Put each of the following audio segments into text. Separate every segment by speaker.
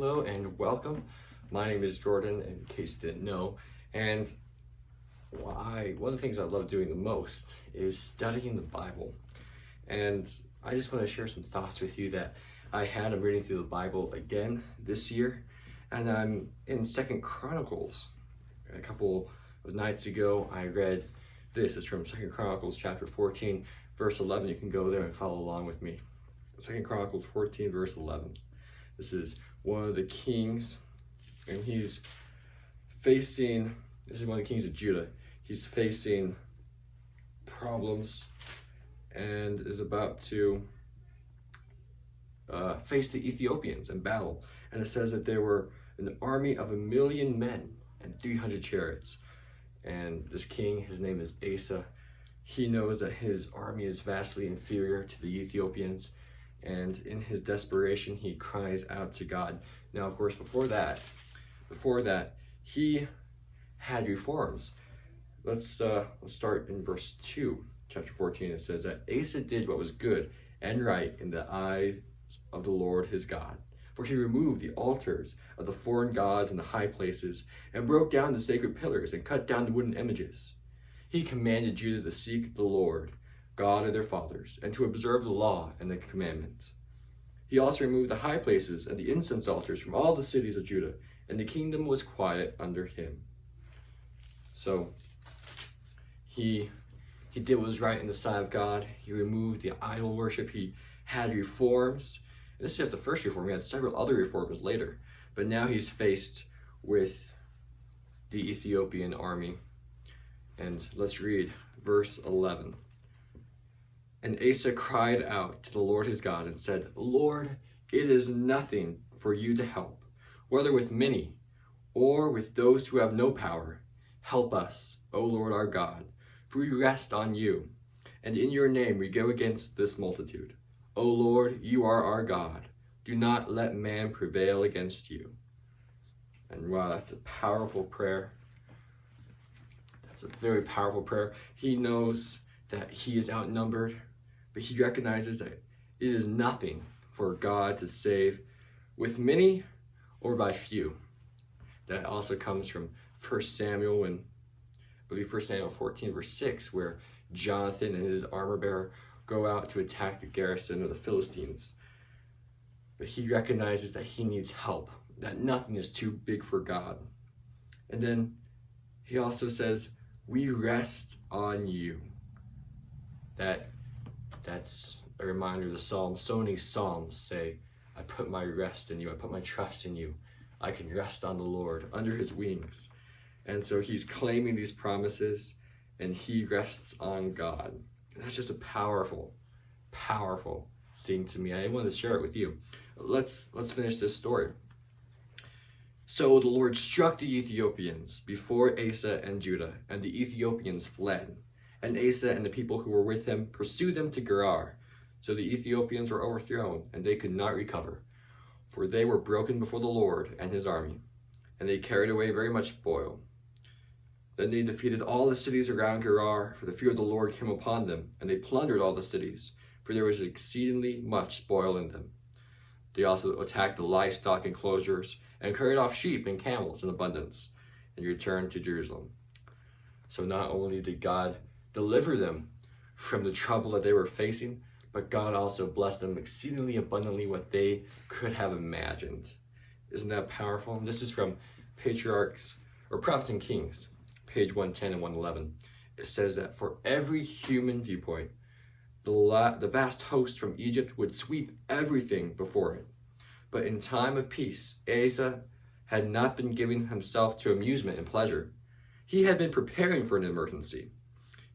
Speaker 1: Hello and welcome. My name is Jordan, in case you didn't know, and one of the things I love doing the most is studying the Bible. And I just want to share some thoughts with you that I'm reading through the Bible again this year, and I'm in Second Chronicles. A couple of nights ago, I read this. It's from Second Chronicles chapter 14, verse 11. You can go there and follow along with me. Second Chronicles 14, verse 11. This is one of the kings, and this is one of the kings of Judah. He's facing problems and is about to face the Ethiopians in battle. And it says that there were an army of 1,000,000 men and 300 chariots. And this king, his name is Assa, he knows that his army is vastly inferior to the Ethiopians. And in his desperation, he cries out to God. Now, of course, before that, he had reforms. Let's start in verse 2, chapter 14. It says that Asa did what was good and right in the eyes of the Lord his God. For he removed the altars of the foreign gods in the high places and broke down the sacred pillars and cut down the wooden images. He commanded Judah to seek the Lord, God of their fathers, and to observe the law and the commandments. He also removed the high places and the incense altars from all the cities of Judah, and the kingdom was quiet under him. So he did what was right in the sight of God. He removed the idol worship. He had reforms. And this is just the first reform. He had several other reforms later, but now he's faced with the Ethiopian army. And let's read verse 11. And Asa cried out to the Lord his God and said, Lord, it is nothing for you to help, whether with many or with those who have no power. Help us, O Lord our God, for we rest on you, and in your name we go against this multitude. O Lord, you are our God. Do not let man prevail against you. And wow, that's a powerful prayer. That's a very powerful prayer. He knows that he is outnumbered, but he recognizes that it is nothing for God to save with many or by few. That also comes from 1 Samuel, and I believe 1 Samuel 14, verse 6, where Jonathan and his armor bearer go out to attack the garrison of the Philistines. But he recognizes that he needs help, that nothing is too big for God. And then he also says, we rest on you. That's a reminder of the Psalms. So many Psalms say, I put my rest in you. I put my trust in you. I can rest on the Lord under his wings. And so he's claiming these promises and he rests on God. And that's just a powerful, powerful thing to me. I wanted to share it with you. Let's finish this story. So the Lord struck the Ethiopians before Asa and Judah, and the Ethiopians fled. And Asa and the people who were with him pursued them to Gerar. So the Ethiopians were overthrown, and they could not recover, for they were broken before the Lord and his army, and they carried away very much spoil. Then they defeated all the cities around Gerar, for the fear of the Lord came upon them, and they plundered all the cities, for there was exceedingly much spoil in them. They also attacked the livestock enclosures, and carried off sheep and camels in abundance, and returned to Jerusalem. So not only did God deliver them from the trouble that they were facing, but God also blessed them exceedingly abundantly what they could have imagined. Isn't that powerful? And this is from Patriarchs, or Prophets and Kings, page 110 and 111. It says that for every human viewpoint, the vast host from Egypt would sweep everything before it. But in time of peace, Asa had not been giving himself to amusement and pleasure. He had been preparing for an emergency.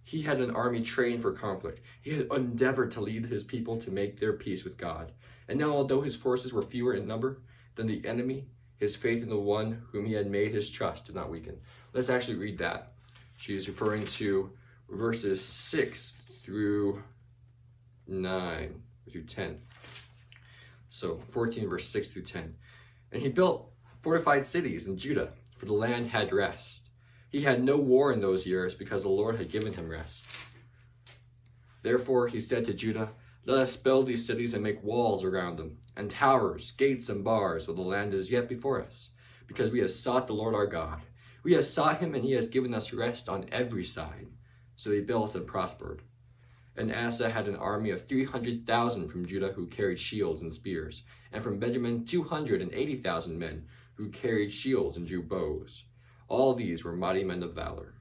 Speaker 1: He had an army trained for conflict. He had endeavored to lead his people to make their peace with God. And now, although his forces were fewer in number than the enemy, his faith in the one whom he had made his trust did not weaken. Let's actually read that. She's referring to verses 6 through 9 through 10. So 14 verse 6 through 10. And he built fortified cities in Judah, for the land had rest. He had no war in those years because the Lord had given him rest. Therefore he said to Judah, Let us build these cities and make walls around them, and towers, gates, and bars, while the land is yet before us, because we have sought the Lord our God. We have sought him, and he has given us rest on every side. So they built and prospered. And Assa had an army of 300,000 from Judah who carried shields and spears, and from Benjamin 280,000 men who carried shields and drew bows. All these were mighty men of valor.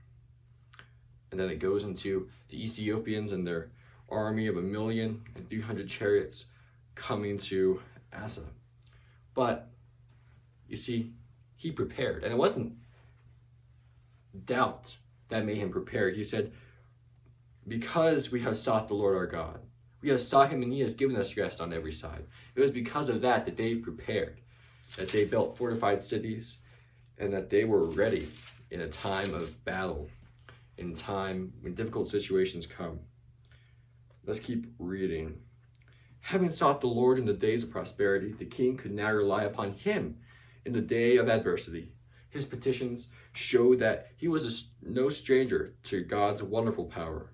Speaker 1: And then it goes into the Ethiopians and their army of 1,300,000 chariots coming to Assa. But, you see, he prepared. And it wasn't doubt that made him prepare. He said, because we have sought the Lord our God, we have sought him and he has given us rest on every side. It was because of that that they prepared, that they built fortified cities, and that they were ready in a time of battle, in time when difficult situations come. Let's keep reading. Having sought the Lord in the days of prosperity, the king could now rely upon him in the day of adversity. His petitions showed that he was no stranger to God's wonderful power.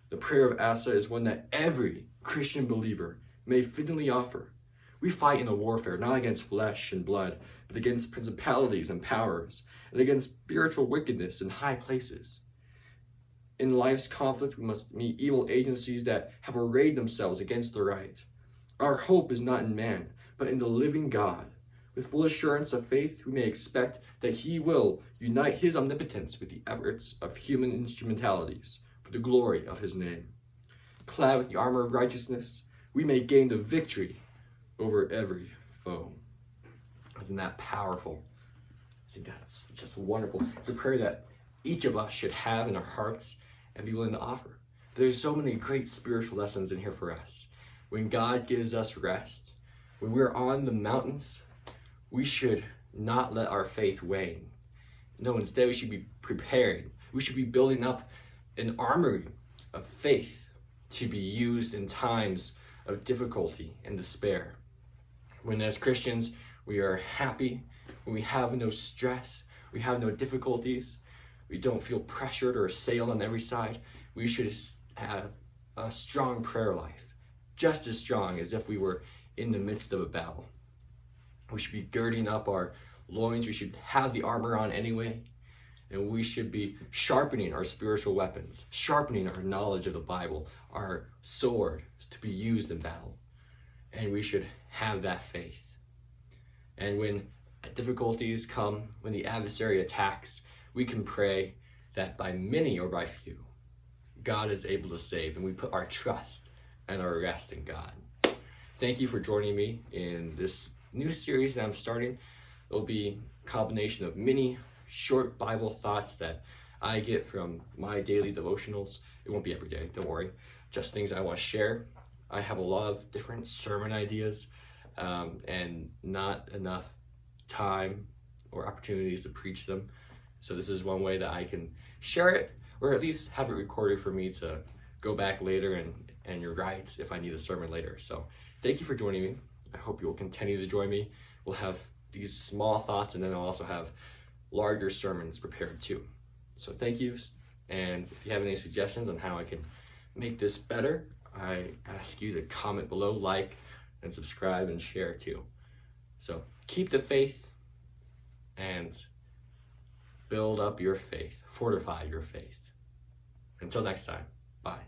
Speaker 1: The prayer of Assa is one that every Christian believer may fittingly offer. We fight in a warfare not against flesh and blood, but against principalities and powers, and against spiritual wickedness in high places. In life's conflict, we must meet evil agencies that have arrayed themselves against the right. Our hope is not in man, but in the living God. With full assurance of faith, we may expect that he will unite his omnipotence with the efforts of human instrumentalities for the glory of his name. Clad with the armor of righteousness, we may gain the victory over every foe. Isn't that powerful? I think that's just wonderful. It's a prayer that each of us should have in our hearts and be willing to offer. There's so many great spiritual lessons in here for us. When God gives us rest, when we're on the mountains, we should not let our faith wane. No, instead we should be preparing. We should be building up an armory of faith to be used in times of difficulty and despair. When as Christians, we are happy, when we have no stress, we have no difficulties, we don't feel pressured or assailed on every side, we should have a strong prayer life, just as strong as if we were in the midst of a battle. We should be girding up our loins, we should have the armor on anyway, and we should be sharpening our spiritual weapons, sharpening our knowledge of the Bible, our sword to be used in battle. And we should have that faith. And when difficulties come, when the adversary attacks, we can pray that by many or by few, God is able to save, and we put our trust and our rest in God. Thank you for joining me in this new series that I'm starting. It'll be a combination of many short Bible thoughts that I get from my daily devotionals. It won't be every day, don't worry. Just things I want to share. I have a lot of different sermon ideas and not enough time or opportunities to preach them. So this is one way that I can share it, or at least have it recorded for me to go back later and write if I need a sermon later. So thank you for joining me. I hope you will continue to join me. We'll have these small thoughts, and then I'll also have larger sermons prepared too. So thank you, and if you have any suggestions on how I can make this better, I ask you to comment below, like, and subscribe, and share too. So keep the faith and build up your faith, fortify your faith. Until next time, bye.